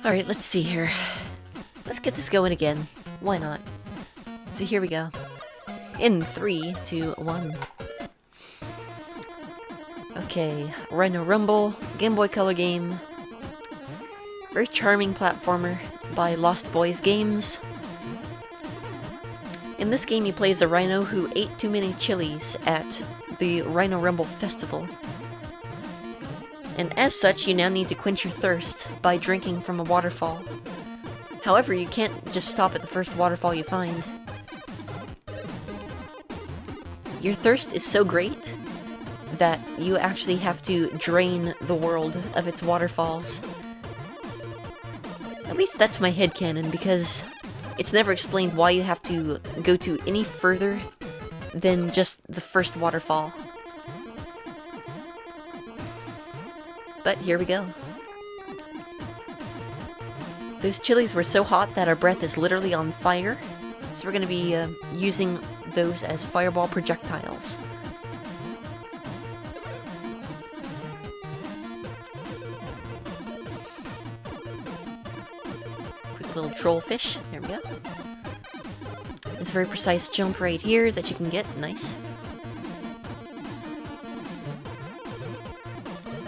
Alright, let's see here. Let's get this going again. Why not? So here we go. In 3, 2, 1. Okay, Rhino Rumble, Game Boy Color game. Very charming platformer by Lost Boys Games. In this game, you play as a rhino who ate too many chilies at the Rhino Rumble Festival. And as such, you now need to quench your thirst by drinking from a waterfall. However, you can't just stop at the first waterfall you find. Your thirst is so great that you actually have to drain the world of its waterfalls. At least that's my headcanon, because it's never explained why you have to go to any further than just the first waterfall. But here we go. Those chilies were so hot that our breath is literally on fire, so we're going to be using those as fireball projectiles. Quick little trollfish, there we go. It's a very precise jump right here that you can get, nice.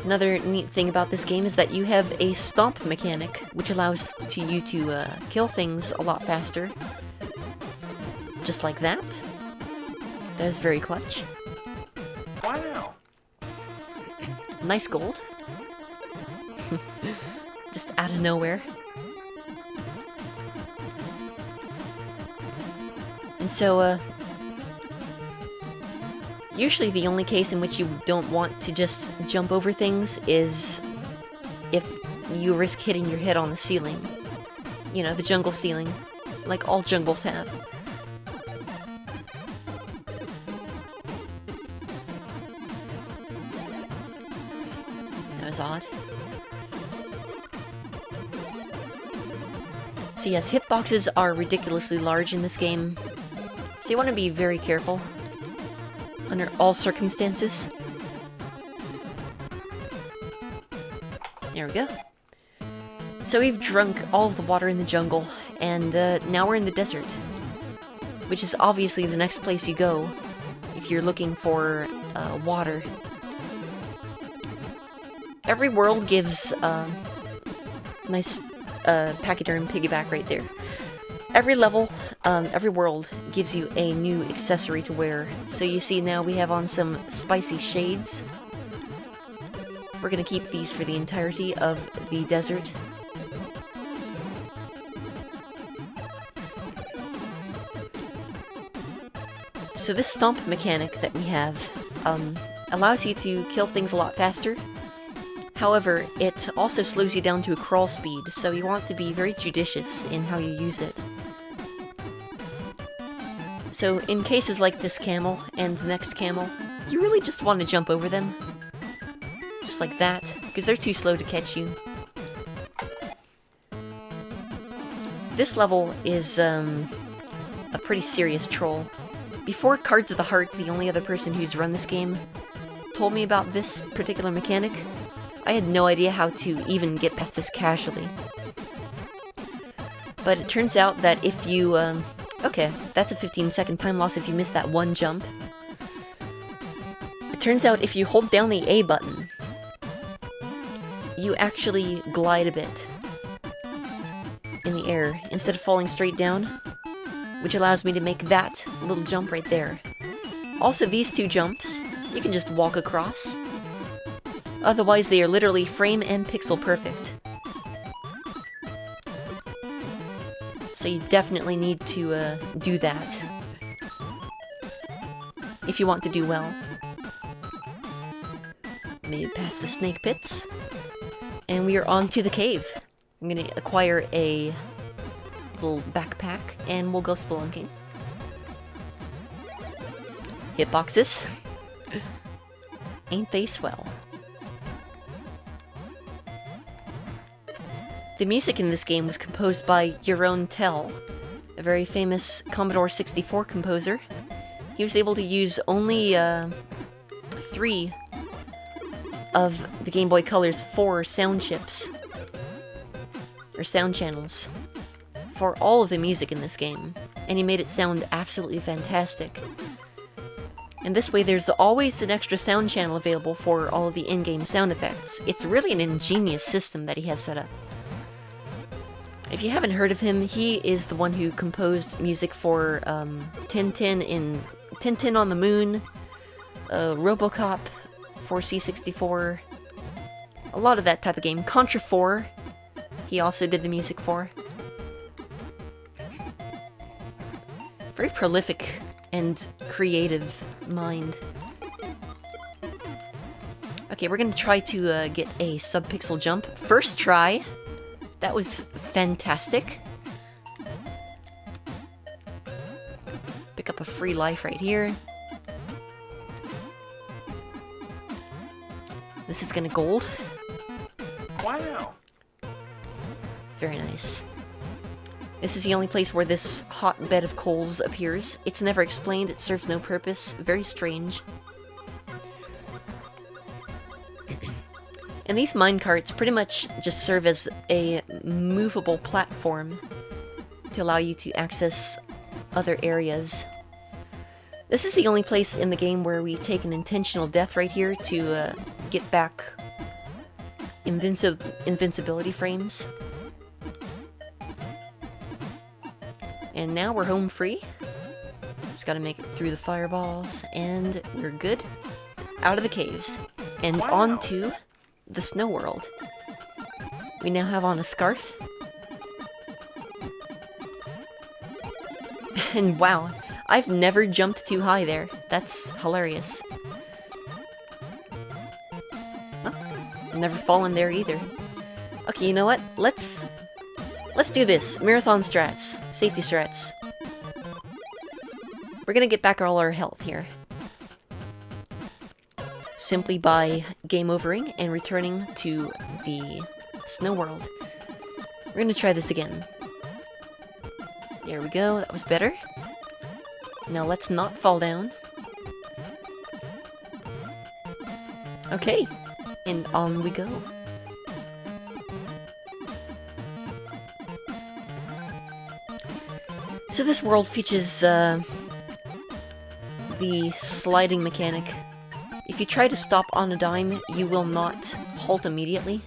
Another neat thing about this game is that you have a stomp mechanic, which allows you to kill things a lot faster. Just like that. That is very clutch. Wow! Nice gold. Just out of nowhere. And so, usually the only case in which you don't want to just jump over things is if you risk hitting your head on the ceiling. You know, the jungle ceiling, like all jungles have. That was odd. So yes, hitboxes are ridiculously large in this game, so you want to be very careful under all circumstances. There we go. So we've drunk all of the water in the jungle, and now we're in the desert, which is obviously the next place you go if you're looking for water. Every world gives nice pachyderm piggyback right there. Every level, every world gives you a new accessory to wear. So you see now we have on some spicy shades. We're gonna keep these for the entirety of the desert. So this stomp mechanic that we have allows you to kill things a lot faster. However, it also slows you down to a crawl speed, so you want to be very judicious in how you use it. So in cases like this camel and the next camel, you really just want to jump over them. Just like that, because they're too slow to catch you. This level is a pretty serious troll. Before Cards of the Heart, the only other person who's run this game, told me about this particular mechanic, I had no idea how to even get past this casually. But it turns out that if you, okay, that's a 15-second time loss if you miss that one jump. It turns out if you hold down the A button, you actually glide a bit in the air instead of falling straight down, which allows me to make that little jump right there. Also, these two jumps, you can just walk across. Otherwise, they are literally frame and pixel perfect. So you definitely need to do that if you want to do well. Made it past the snake pits, and we are on to the cave. I'm gonna acquire a little backpack, and we'll go spelunking. Hitboxes. Ain't they swell? The music in this game was composed by Jeroen Tel, a very famous Commodore 64 composer. He was able to use only 3 of the Game Boy Color's 4 sound chips. or sound channels, for all of the music in this game, and he made it sound absolutely fantastic. And this way there's always an extra sound channel available for all of the in-game sound effects. It's really an ingenious system that he has set up. If you haven't heard of him, he is the one who composed music for Tintin in Tintin on the Moon, RoboCop for C64, a lot of that type of game. Contra 4, he also did the music for. Very prolific and creative mind. Okay, we're gonna try to get a sub-pixel jump. First try. That was fantastic. Pick up a free life right here. This is gonna gold. Wow. Very nice. This is the only place where this hot bed of coals appears. It's never explained, it serves no purpose. Very strange. And these minecarts pretty much just serve as a movable platform to allow you to access other areas. This is the only place in the game where we take an intentional death right here to get back invincibility frames. And now we're home free. Just gotta make it through the fireballs, and we're good. Out of the caves. And on to the snow world. We now have on a scarf. And wow, I've never jumped too high there. That's hilarious. Oh, never fallen there either. Okay, you know what? Let's do this. Marathon strats. Safety strats. We're gonna get back all our health here. Simply by game overing and returning to the snow world. We're gonna try this again. There we go, that was better. Now let's not fall down. Okay, and on we go. So this world features the sliding mechanic. If you try to stop on a dime, you will not halt immediately.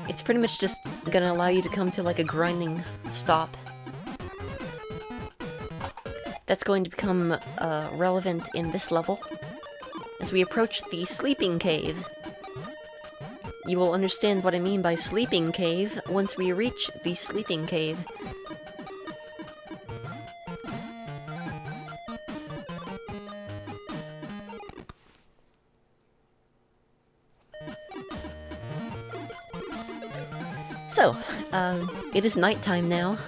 It's pretty much just gonna allow you to come to like a grinding stop. That's going to become relevant in this level. As we approach the sleeping cave. You will understand what I mean by sleeping cave once we reach the sleeping cave. So, it is nighttime now.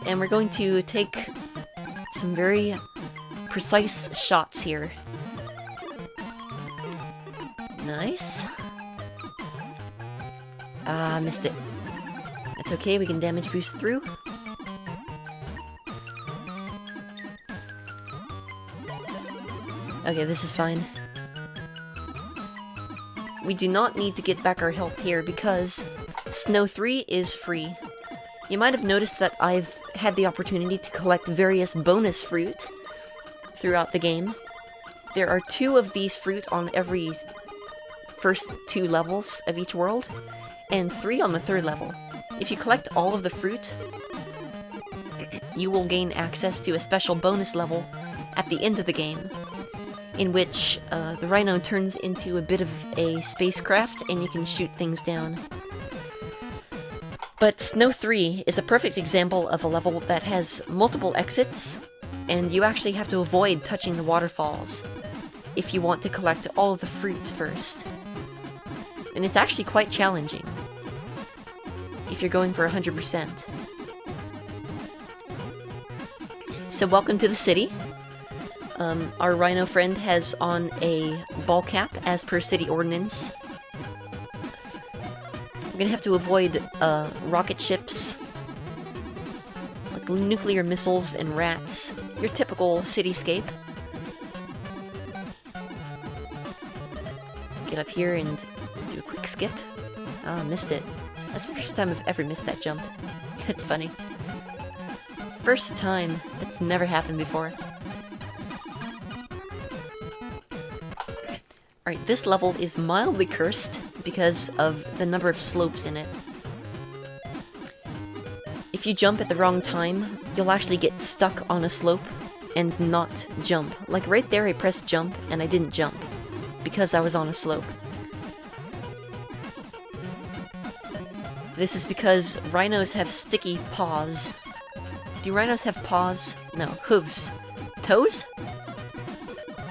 And we're going to take some very precise shots here. Nice. Ah, missed it. That's okay, we can damage boost through. Okay, this is fine. We do not need to get back our health here because Snow 3 is free. You might have noticed that I've had the opportunity to collect various bonus fruit throughout the game. There are 2 of these fruit on every first 2 levels of each world, and 3 on the 3rd level. If you collect all of the fruit, you will gain access to a special bonus level at the end of the game, in which the Rhino turns into a bit of a spacecraft and you can shoot things down. But Snow 3 is a perfect example of a level that has multiple exits, and you actually have to avoid touching the waterfalls if you want to collect all of the fruit first. And it's actually quite challenging if you're going for 100%. So welcome to the city. Our Rhino friend has on a ball cap as per city ordinance. We're gonna have to avoid rocket ships, like nuclear missiles and rats. Your typical cityscape. get up here and do a quick skip. Ah, missed it. That's the first time I've ever missed that jump. It's funny. First time. That's never happened before. Alright, this level is mildly cursed because of the number of slopes in it. If you jump at the wrong time, you'll actually get stuck on a slope and not jump. Like right there I pressed jump and I didn't jump because I was on a slope. This is because rhinos have sticky paws. Do rhinos have paws? No, hooves. Toes?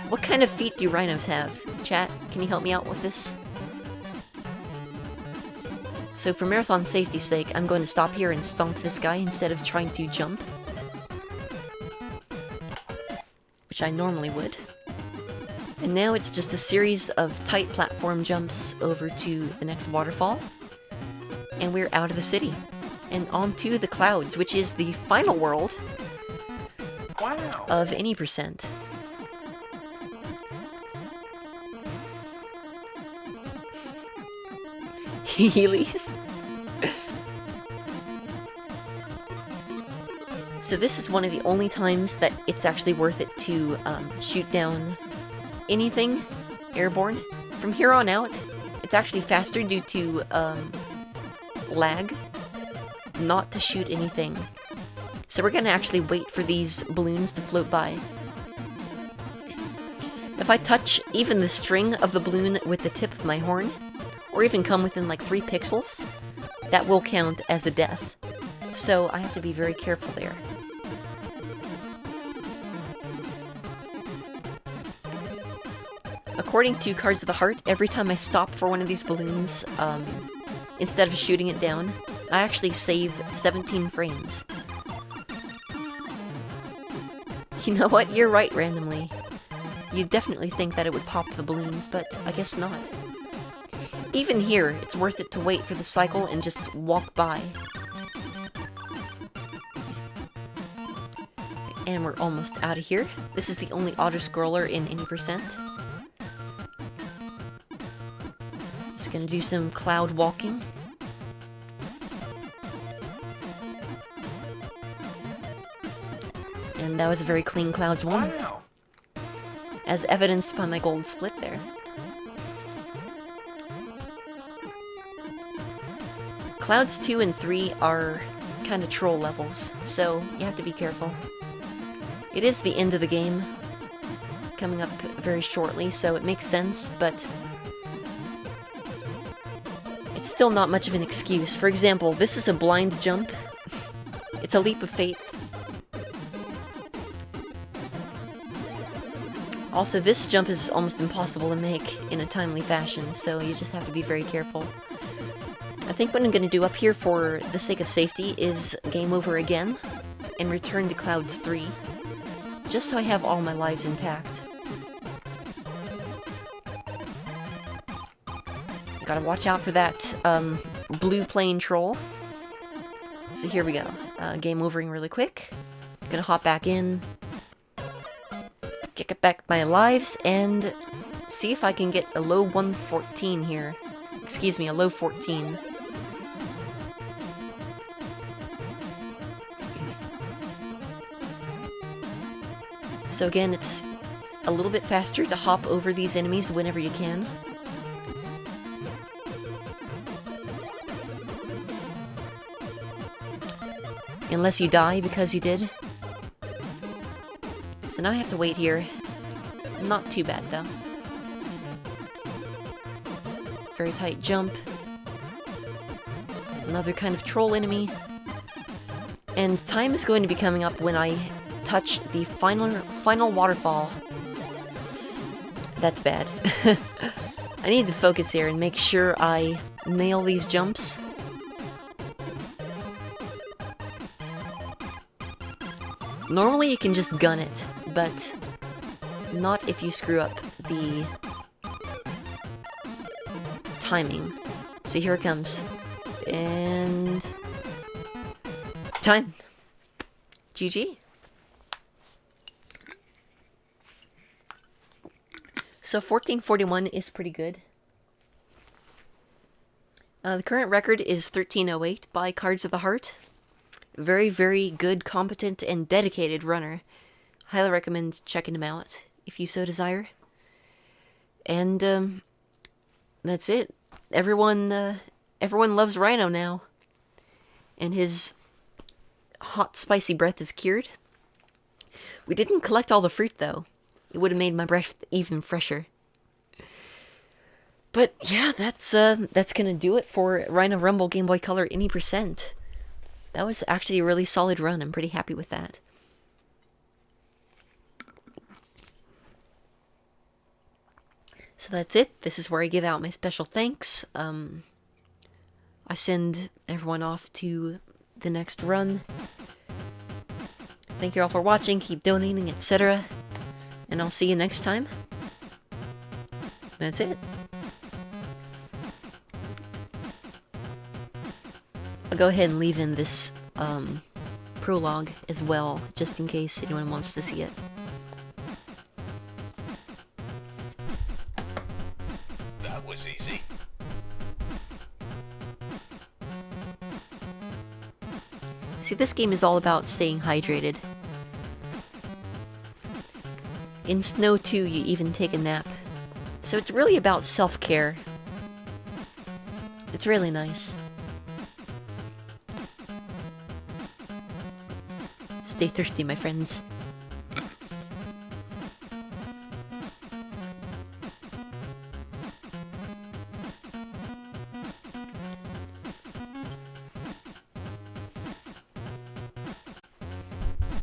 What kind of feet do rhinos have? Chat, can you help me out with this? So for marathon safety's sake, I'm going to stop here and stomp this guy instead of trying to jump. Which I normally would. And now it's just a series of tight platform jumps over to the next waterfall. And we're out of the city. And onto the clouds, which is the final world of any percent. Heelys? So this is one of the only times that it's actually worth it to shoot down anything airborne. From here on out, it's actually faster due to lag, not to shoot anything. So we're gonna actually wait for these balloons to float by. If I touch even the string of the balloon with the tip of my horn, or even come within like 3 pixels, that will count as a death. So I have to be very careful there. According to Cards of the Heart, every time I stop for one of these balloons, instead of shooting it down, I actually save 17 frames. You know what? You're right, randomly. You'd definitely think that it would pop the balloons, but I guess not. Even here, it's worth it to wait for the cycle and just walk by. And we're almost out of here. This is the only auto-scroller in any percent. Just gonna do some cloud walking. And that was a very clean Clouds 1. Wow. As evidenced by my gold split there. Clouds 2 and 3 are kind of troll levels, so you have to be careful. It is the end of the game, coming up very shortly, so it makes sense, but it's still not much of an excuse. For example, this is a blind jump. It's a leap of faith. Also, this jump is almost impossible to make in a timely fashion, so you just have to be very careful. I think what I'm going to do up here for the sake of safety is game over again and return to Clouds 3, just so I have all my lives intact. Gotta watch out for that blue plane troll. So here we go. Game overing really quick. Gonna hop back in, get back my lives, and see if I can get a low 114 here. Excuse me, a low 14. So again, it's a little bit faster to hop over these enemies whenever you can. Unless you die because you did. So now I have to wait here. Not too bad, though. Very tight jump. Another kind of troll enemy. And time is going to be coming up when I touch the final waterfall. That's bad. I need to focus here and make sure I nail these jumps. Normally you can just gun it, but not if you screw up the timing. So here it comes. And time. GG. So 1441 is pretty good. The current record is 1308 by Cards of the Heart. Very, very good, competent, and dedicated runner. Highly recommend checking him out if you so desire. And that's it. Everyone loves Rhino now. And his hot, spicy breath is cured. We didn't collect all the fruit, though. It would have made my breath even fresher. But yeah, that's gonna do it for Rhino Rumble Game Boy Color any %. That was actually a really solid run. I'm pretty happy with that. So that's it. This is where I give out my special thanks. I send everyone off to the next run. Thank you all for watching. Keep donating, etc. And I'll see you next time. That's it. I'll go ahead and leave in this prologue as well, just in case anyone wants to see it. That was easy. See, this game is all about staying hydrated. In Snow 2, you even take a nap. So it's really about self-care. It's really nice. Stay thirsty, my friends.